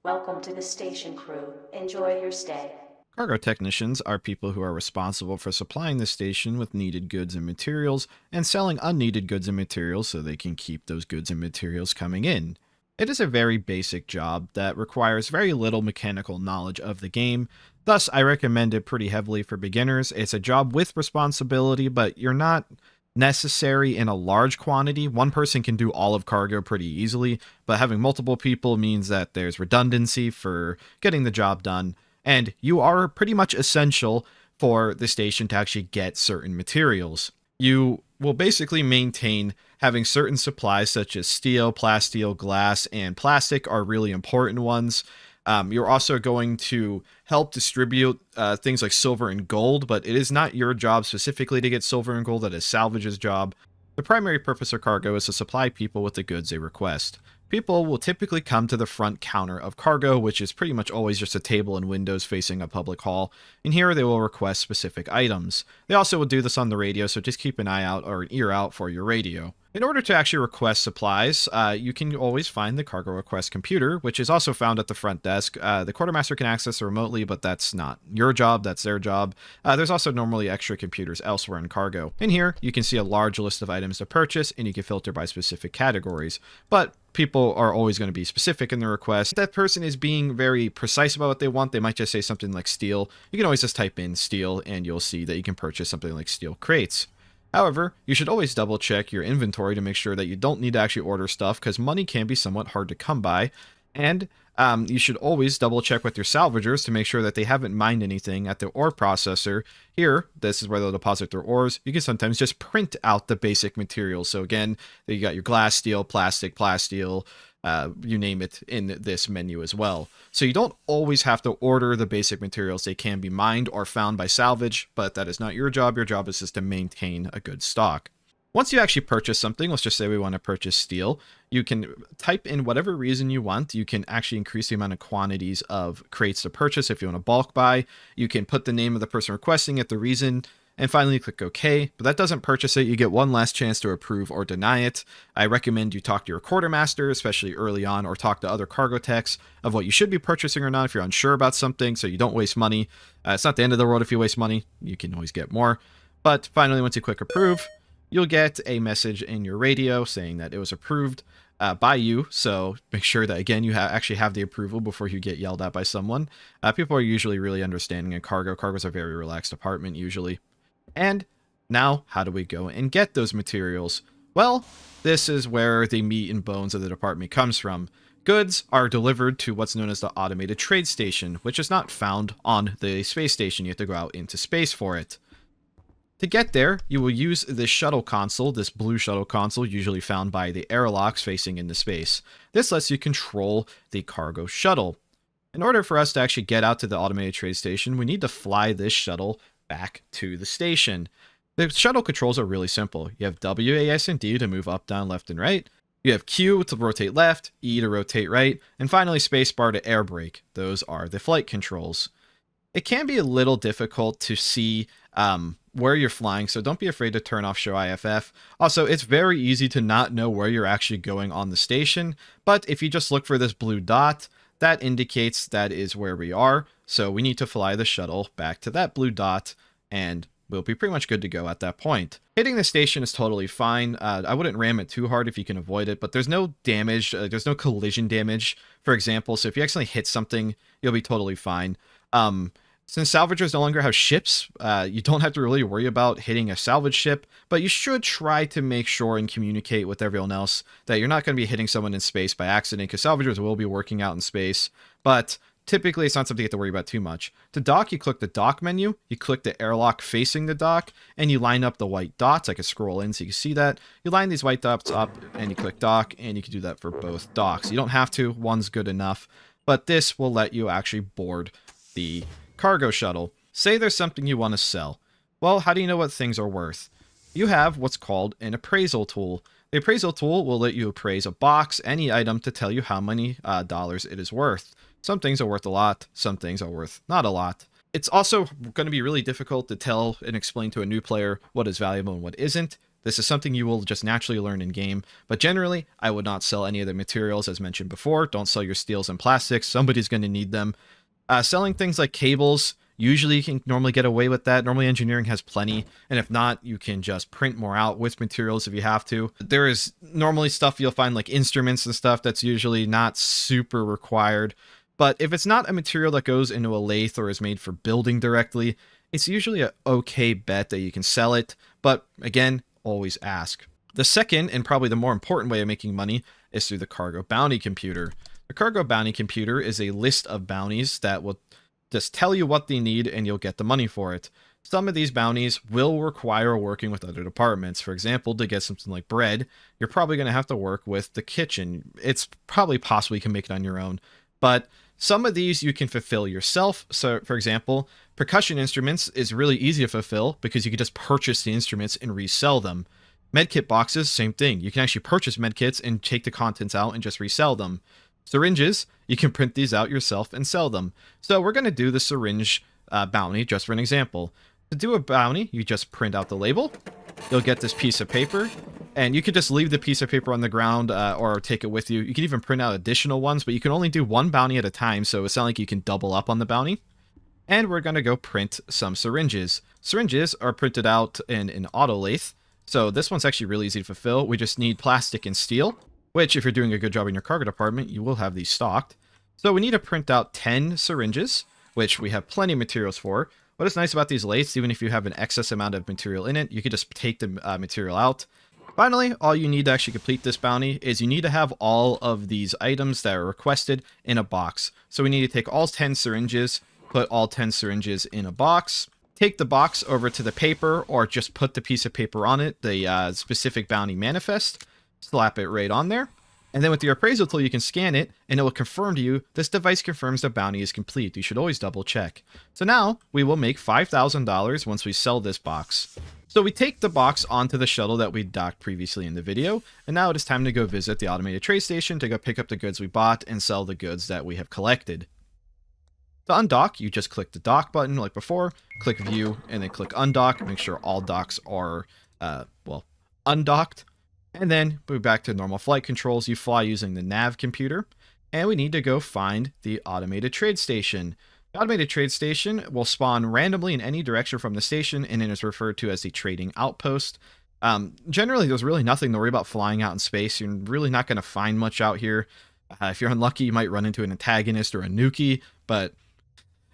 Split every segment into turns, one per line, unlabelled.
Welcome to the station crew. Enjoy your stay.
Cargo technicians are people who are responsible for supplying the station with needed goods and materials and selling unneeded goods and materials so they can keep those goods and materials coming in. It is a very basic job that requires very little mechanical knowledge of the game, thus, I recommend it pretty heavily for beginners. It's a job with responsibility, but you're not necessary in a large quantity. One person can do all of cargo pretty easily, but having multiple people means that there's redundancy for getting the job done and you are pretty much essential for the station to actually get certain materials. You will basically maintain having certain supplies such as steel, plasteel, glass, and plastic are really important ones. You're also going to help distribute things like silver and gold, but it is not your job specifically to get silver and gold. That is Salvage's job. The primary purpose of cargo is to supply people with the goods they request. People will typically come to the front counter of cargo, which is pretty much always just a table and windows facing a public hall, and here they will request specific items. They also will do this on the radio, so just keep an eye out or an ear out for your radio. In order to actually request supplies, you can always find the cargo request computer, which is also found at the front desk. The quartermaster can access it remotely, but that's not your job, that's their job. There's also normally extra computers elsewhere in cargo. In here, you can see a large list of items to purchase, and you can filter by specific categories. But people are always going to be specific in their request. If that person is being very precise about what they want, they might just say something like steel. You can always just type in steel, and you'll see that you can purchase something like steel crates. However, you should always double check your inventory to make sure that you don't need to actually order stuff because money can be somewhat hard to come by. And you should always double check with your salvagers to make sure that they haven't mined anything at the ore processor. Here, this is where they'll deposit their ores. You can sometimes just print out the basic materials. So again, you got your glass, steel, plastic, plasteel, you name it in this menu as well. So you don't always have to order the basic materials. They can be mined or found by salvage, but that is not your job. Your job is just to maintain a good stock. Once you actually purchase something, let's just say we want to purchase steel, you can type in whatever reason you want. You can actually increase the amount of quantities of crates to purchase if you want to bulk buy. You can put the name of the person requesting it, the reason, and finally click OK. But that doesn't purchase it. You get one last chance to approve or deny it. I recommend you talk to your quartermaster, especially early on, or talk to other cargo techs of what you should be purchasing or not if you're unsure about something so you don't waste money. It's not the end of the world if you waste money. You can always get more. But finally, once you click approve, you'll get a message in your radio saying that it was approved by you. So make sure that, again, you actually have the approval before you get yelled at by someone. People are usually really understanding in cargo. Cargo's a very relaxed department usually. And now, how do we go and get those materials? Well, this is where the meat and bones of the department comes from. Goods are delivered to what's known as the automated trade station, which is not found on the space station. You have to go out into space for it. To get there, you will use this shuttle console, this blue shuttle console, usually found by the airlocks facing into space. This lets you control the cargo shuttle. In order for us to actually get out to the automated trade station, we need to fly this shuttle back to the station. The shuttle controls are really simple. You have W, A, S, and D to move up, down, left, and right. You have Q to rotate left, E to rotate right, and finally spacebar to air brake. Those are the flight controls. It can be a little difficult to see where you're flying, so don't be afraid to turn off Show IFF. Also, it's very easy to not know where you're actually going on the station, but if you just look for this blue dot, that indicates that is where we are, so we need to fly the shuttle back to that blue dot, and we'll be pretty much good to go at that point. Hitting the station is totally fine. I wouldn't ram it too hard if you can avoid it, but there's no damage, there's no collision damage, for example, so if you accidentally hit something, you'll be totally fine. Since salvagers no longer have ships, you don't have to really worry about hitting a salvage ship, but you should try to make sure and communicate with everyone else that you're not going to be hitting someone in space by accident, because salvagers will be working out in space, but typically it's not something you have to worry about too much. To dock, you click the dock menu, you click the airlock facing the dock, and you line up the white dots. I can scroll in so you can see that. You line these white dots up, and you click dock, and you can do that for both docks. You don't have to, one's good enough, but this will let you actually board the cargo shuttle. Say there's something you want to sell. Well, how do you know what things are worth? You have what's called an appraisal tool. The appraisal tool will let you appraise a box, any item, to tell you how many dollars it is worth. Some things are worth a lot, some things are worth not a lot. It's also going to be really difficult to tell and explain to a new player what is valuable and what isn't. This is something you will just naturally learn in game, but generally, I would not sell any of the materials as mentioned before. Don't sell your steels and plastics. Somebody's going to need them. Selling things like cables, usually you can normally get away with that. Normally engineering has plenty, and if not, you can just print more out with materials if you have to. There is normally stuff you'll find like instruments and stuff that's usually not super required, but if it's not a material that goes into a lathe or is made for building directly, it's usually an okay bet that you can sell it, but again, always ask. The second, and probably the more important way of making money, is through the cargo bounty computer. The cargo bounty computer is a list of bounties that will just tell you what they need and you'll get the money for it. Some of these bounties will require working with other departments. For example, to get something like bread, you're probably going to have to work with the kitchen. It's probably possible you can make it on your own, but some of these you can fulfill yourself. So, for example, percussion instruments is really easy to fulfill because you can just purchase the instruments and resell them. Medkit boxes, same thing. You can actually purchase medkits and take the contents out and just resell them. Syringes, you can print these out yourself and sell them. So we're going to do the syringe bounty just for an example. To do a bounty, you just print out the label. You'll get this piece of paper, and you could just leave the piece of paper on the ground or take it with you. You can even print out additional ones, but you can only do one bounty at a time, so it's not like you can double up on the bounty. And we're going to go print some syringes. Syringes are printed out in an auto lathe, so this one's actually really easy to fulfill. We just need plastic and steel, which if you're doing a good job in your cargo department, you will have these stocked. So we need to print out 10 syringes, which we have plenty of materials for. What is nice about these lathes, even if you have an excess amount of material in it, you can just take the material out. Finally, all you need to actually complete this bounty is you need to have all of these items that are requested in a box. So we need to take all 10 syringes, put all 10 syringes in a box, take the box over to the paper, or just put the piece of paper on it, the specific bounty manifest, slap it right on there. And then with your appraisal tool, you can scan it, and it will confirm to you, this device confirms the bounty is complete. You should always double check. So now, we will make $5,000 once we sell this box. So we take the box onto the shuttle that we docked previously in the video, and now it is time to go visit the automated trade station to go pick up the goods we bought and sell the goods that we have collected. To undock, you just click the dock button like before, click view, and then click undock. Make sure all docks are, undocked. And then move back to normal flight controls. You fly using the nav computer, and we need to go find the automated trade station. The automated trade station will spawn randomly in any direction from the station, and it is referred to as the trading outpost. Generally, there's really nothing to worry about flying out in space. You're really not going to find much out here. If you're unlucky, you might run into an antagonist or a nukie, but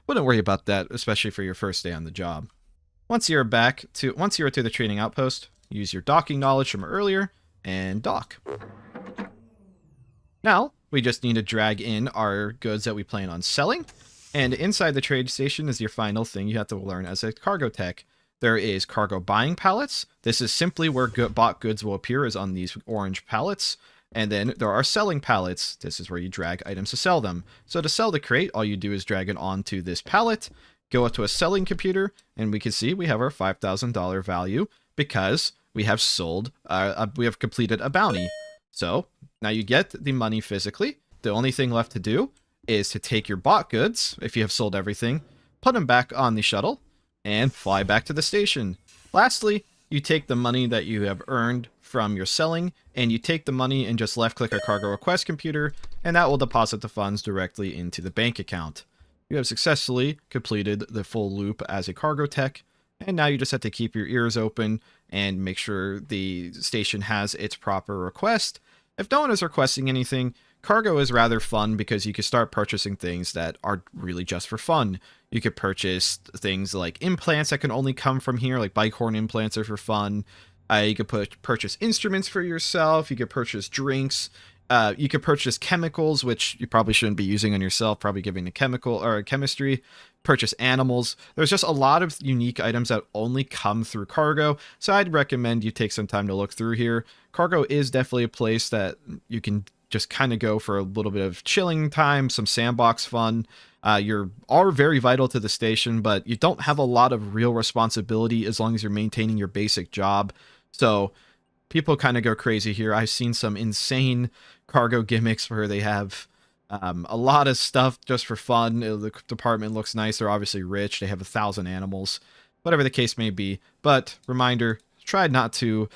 wouldn't worry about that, especially for your first day on the job. Once you're to the trading outpost, use your docking knowledge from earlier and dock. Now, we just need to drag in our goods that we plan on selling, and inside the trade station is your final thing you have to learn as a cargo tech. There is cargo buying pallets. This is simply where bought goods will appear, is on these orange pallets. And then there are selling pallets. This is where you drag items to sell them. So to sell the crate, all you do is drag it onto this pallet, go up to a selling computer, and we can see we have our $5,000 value because we have we have completed a bounty. So now you get the money physically. The only thing left to do is to take your bought goods, if you have sold everything, put them back on the shuttle, and fly back to the station. Lastly, you take the money that you have earned from your selling, and you take the money and just left-click a cargo request computer, and that will deposit the funds directly into the bank account. You have successfully completed the full loop as a cargo tech, and now you just have to keep your ears open and make sure the station has its proper request. If no one is requesting anything, cargo is rather fun because you can start purchasing things that are really just for fun. You could purchase things like implants that can only come from here, like bicorn implants are for fun. You could purchase instruments for yourself. You could purchase drinks. You could purchase chemicals, which you probably shouldn't be using on yourself, probably giving a chemical or a chemistry. Purchase animals. There's just a lot of unique items that only come through cargo, so I'd recommend you take some time to look through here. Cargo is definitely a place that you can just kind of go for a little bit of chilling time, some sandbox fun. You're all very vital to the station, but you don't have a lot of real responsibility as long as you're maintaining your basic job. So people kind of go crazy here. I've seen some insane cargo gimmicks where they have a lot of stuff just for fun. The department looks nice. They're obviously rich. They have 1,000 animals, whatever the case may be. But reminder, try not to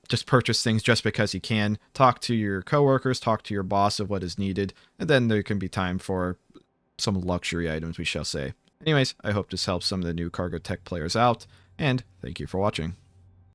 just purchase things just because you can. Talk to your coworkers, talk to your boss of what is needed, and then there can be time for some luxury items, we shall say. Anyways, I hope this helps some of the new cargo tech players out, and thank you for watching.